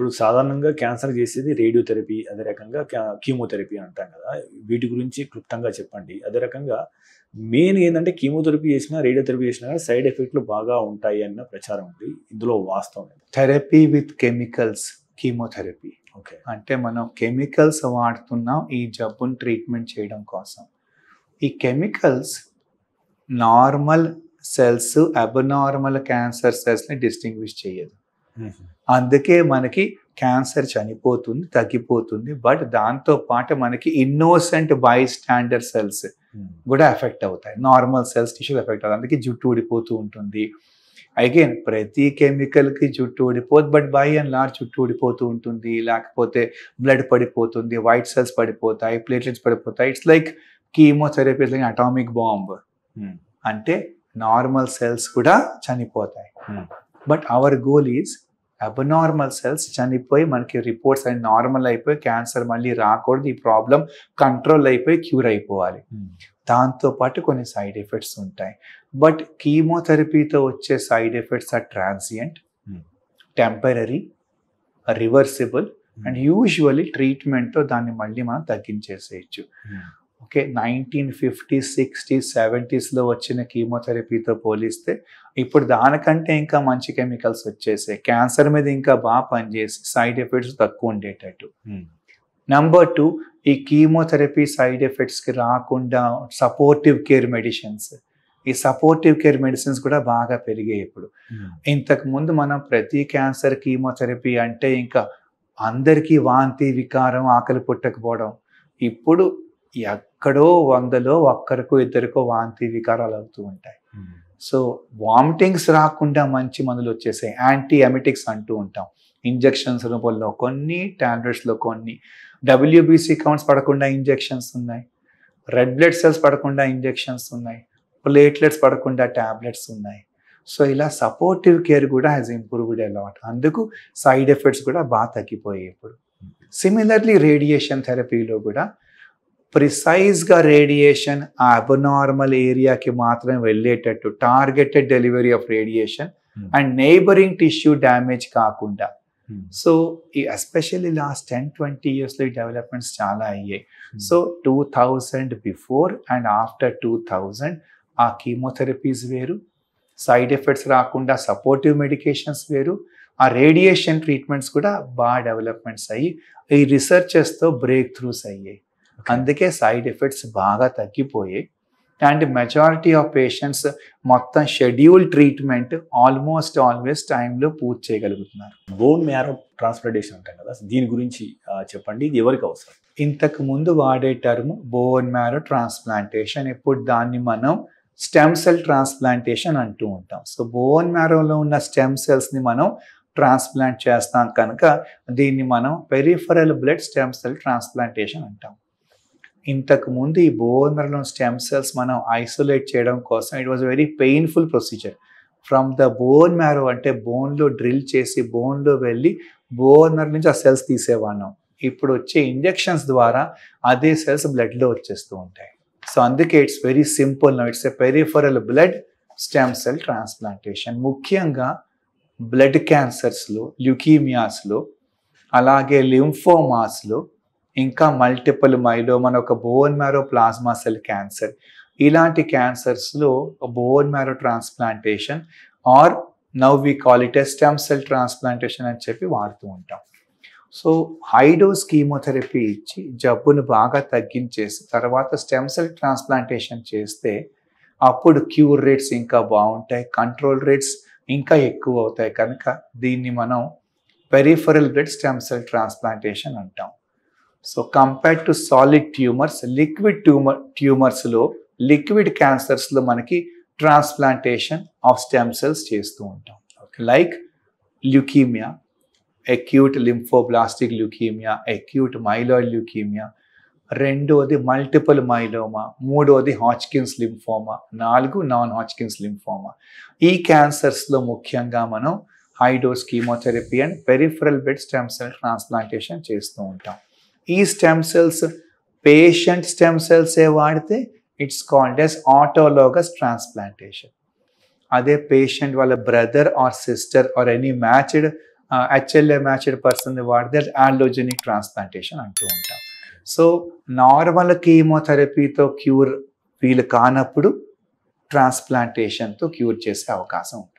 ఇప్పుడు సాధారణంగా క్యాన్సర్ చేసేది రేడియోథెరపీ, అదే రకంగా కీమోథెరపీ అంటాం కదా! వీటి గురించి క్లుప్తంగా చెప్పండి. అదే రకంగా మెయిన్ ఏందంటే కీమోథెరపీ చేసినా, రేడియోథెరపీ చేసినా సైడ్ ఎఫెక్ట్‌లు బాగా ఉంటాయి అన్న ప్రచారం ఉంది. ఇందులో వాస్తవం ఎంత? Therapy with chemicals chemotherapy. Okay. అంటే మనం కెమికల్స్ వాడుతున్నాం ఈ జబ్బుని ట్రీట్మెంట్ చేయడం కోసం. ఈ chemicals normal cells, abnormal cancer సెల్స్‌ని డిస్టింగ్విష్ చేయదు. అందుకే మనకి క్యాన్సర్ చనిపోతుంది, తగ్గిపోతుంది. బట్ దాంతో పాటు మనకి ఇన్నోసెంట్ బై స్టాండర్డ్ సెల్స్ కూడా ఎఫెక్ట్ అవుతాయి. నార్మల్ సెల్స్ టిష్యూస్ ఎఫెక్ట్ అవుతాయి. అందుకే జుట్టు ఊడిపోతూ ఉంటుంది. అగైన్ ప్రతి కెమికల్కి జుట్టు ఊడిపోదు, బట్ బై అండ్ లార్జ్ జుట్టు ఊడిపోతూ ఉంటుంది. లేకపోతే బ్లడ్ పడిపోతుంది, వైట్ సెల్స్ పడిపోతాయి, ప్లేట్లెట్స్ పడిపోతాయి. It's like chemotherapy like atomic bomb. అంటే నార్మల్ సెల్స్ కూడా చనిపోతాయి. But our goal is abnormal cells చనిపోయి మనకి రిపోర్ట్స్ అన్ని నార్మల్ అయిపోయి క్యాన్సర్ మళ్ళీ రాకూడదు, ఈ ప్రాబ్లం కంట్రోల్ అయిపోయి క్యూర్ అయిపోవాలి. దాంతోపాటు కొన్ని సైడ్ ఎఫెక్ట్స్ ఉంటాయి. బట్ కీమోథెరపీతో వచ్చే side effects are transient, temporary, reversible and usually ట్రీట్మెంట్తో దాన్ని మళ్ళీ మనం తగ్గించేసేయచ్చు. ఓకే, 1950s, 60s, 70sలో వచ్చిన కీమోథెరపీతో పోలిస్తే ఇప్పుడు దానికంటే ఇంకా మంచి కెమికల్స్ వచ్చేసాయి. క్యాన్సర్ మీద ఇంకా బాగా పనిచేసి సైడ్ ఎఫెక్ట్స్ తక్కువ ఉండేటట్టు. నెంబర్ 2, ఈ కీమోథెరపీ సైడ్ ఎఫెక్ట్స్కి రాకుండా సపోర్టివ్ కేర్ మెడిసిన్స్, ఈ సపోర్టివ్ కేర్ మెడిసిన్స్ కూడా బాగా పెరిగాయి ఇప్పుడు. ఇంతకుముందు మనం ప్రతి క్యాన్సర్ కీమోథెరపీ అంటే ఇంకా అందరికీ వాంతి, వికారం, ఆకలి పుట్టకపోవడం. ఇప్పుడు ఎక్కడో 100లో ఒక్కరికో ఇద్దరికో వాంతి, వికారాలు అవుతూ ఉంటాయి. సో వామిటింగ్స్ రాకుండా మంచి మందులు వచ్చేసాయి. యాంటీ ఎమిటిక్స్ అంటూ ఉంటాం. ఇంజెక్షన్స్ రూపంలో కొన్ని, టాబ్లెట్స్లో కొన్ని. WBC కౌంట్స్ పడకుండా ఇంజెక్షన్స్ ఉన్నాయి, రెడ్ బ్లడ్ సెల్స్ పడకుండా ఇంజెక్షన్స్ ఉన్నాయి, ప్లేట్లెట్స్ పడకుండా టాబ్లెట్స్ ఉన్నాయి. సో ఇలా సపోర్టివ్ కేర్ కూడా హ్యాస్ ఇంప్రూవ్డ్ ఎ లాట్. అందుకు సైడ్ ఎఫెక్ట్స్ కూడా బాగా తగ్గిపోయాయి ఇప్పుడు. సిమిలర్లీ రేడియేషన్ థెరపీలో కూడా ప్రిసైజ్గా రేడియేషన్ ఆ అబ్నార్మల్ ఏరియాకి మాత్రమే వెళ్ళేటట్టు targeted delivery of radiation and neighbouring tissue damage కాకుండా. సో ఈ ఎస్పెషల్లీ లాస్ట్ 10-20 yearsలో ఈ డెవలప్మెంట్స్ చాలా అయ్యాయి. సో 2000 బిఫోర్ అండ్ ఆఫ్టర్ 2000 ఆ కీమోథెరపీస్ వేరు, సైడ్ ఎఫెక్ట్స్ రాకుండా సపోర్టివ్ మెడికేషన్స్ వేరు, ఆ రేడియేషన్ ట్రీట్మెంట్స్ కూడా బాగా డెవలప్మెంట్స్ అయ్యి ఈ రీసెర్చెస్తో బ్రేక్ త్రూస్ అయ్యాయి. అందుకే సైడ్ ఎఫెక్ట్స్ బాగా తగ్గిపోయాయి. అండ్ మెజారిటీ ఆఫ్ పేషెంట్స్ మొత్తం షెడ్యూల్ ట్రీట్మెంట్ ఆల్మోస్ట్ ఆల్వేస్ టైంలో పూర్తి చేయగలుగుతున్నారు. బోన్ మ్యారో ట్రాన్స్ప్లాంటేషన్ అంటాం కదా, దీని గురించి చెప్పండి. ఇది ఎవరికి అవసరం? ఇంతకు ముందు వాడే టర్మ్ బోన్ మ్యారో ట్రాన్స్ప్లాంటేషన్. ఇప్పుడు దాన్ని మనం స్టెమ్ సెల్ ట్రాన్స్ప్లాంటేషన్ అంటూ ఉంటాం. సో బోన్ మ్యారోలో ఉన్న స్టెమ్ సెల్స్ని మనం ట్రాన్స్ప్లాంట్ చేస్తాం కనుక దీన్ని మనం peripheral blood stem cell transplantation అంటాం. ఇంతకు ముందు ఈ బోన్ మ్యారోలో స్టెమ్ సెల్స్ మనం ఐసోలేట్ చేయడం కోసం it was very painful procedure. From the bone marrow అంటే బోన్లో డ్రిల్ చేసి బోన్లో వెళ్ళి బోన్ మ్యారో నుంచి ఆ సెల్స్ తీసేవాళ్ళం. ఇప్పుడు వచ్చే ఇంజెక్షన్స్ ద్వారా అదే సెల్స్ బ్లడ్లో వచ్చేస్తూ ఉంటాయి. సో అందుకే it's very simple now. It's a peripheral blood stem cell transplantation. ముఖ్యంగా బ్లడ్ క్యాన్సర్స్లో, ల్యూకీమియాస్లో, అలాగే లింఫోమాస్లో, ఇంకా మల్టిపుల్ మైలోమా, ఒక bone marrow plasma cell cancer, ఇలాంటి క్యాన్సర్స్లో bone marrow transplantation or now we call it a stem cell transplantation అని చెప్పి వాడుతూ ఉంటాం. సో హై డోస్ కీమోథెరపీ ఇచ్చి జబ్బును బాగా తగ్గించేసి తర్వాత స్టెమ్ సెల్ ట్రాన్స్ప్లాంటేషన్ చేస్తే అప్పుడు క్యూర్ రేట్స్ ఇంకా బాగుంటాయి, కంట్రోల్ రేట్స్ ఇంకా ఎక్కువ అవుతాయి. కనుక దీన్ని మనం peripheral blood stem cell transplantation అంటాం. So compared to solid tumours, liquid ట్యూమర్స్లో, లిక్విడ్ క్యాన్సర్స్లో మనకి ట్రాన్స్ప్లాంటేషన్ ఆఫ్ స్టెమ్ సెల్స్ చేస్తూ ఉంటాం. Like leukaemia, acute lymphoblastic leukaemia, acute myeloid leukaemia, రెండోది మల్టిపుల్ మైలోమా, మూడోది Hodgkin's lymphoma, 4 non Hodgkin's lymphoma. ఈ క్యాన్సర్స్లో ముఖ్యంగా మనం high dose chemotherapy and peripheral blood stem cell transplantation చేస్తూ ఉంటాం. ఈ స్టెమ్ సెల్స్ పేషెంట్ స్టెమ్ సెల్సే వాడితే it's called as autologous transplantation. అదే పేషెంట్ వాళ్ళ brother are sister or any matched HLA matched person వాడితే ఆల్లోజెనిక్ ట్రాన్స్ప్లాంటేషన్ అంటూ ఉంటాం. సో నార్మల్ కీమోథెరపీతో క్యూర్ వీలు కానప్పుడు ట్రాన్స్ప్లాంటేషన్తో క్యూర్ చేసే అవకాశం ఉంటుంది.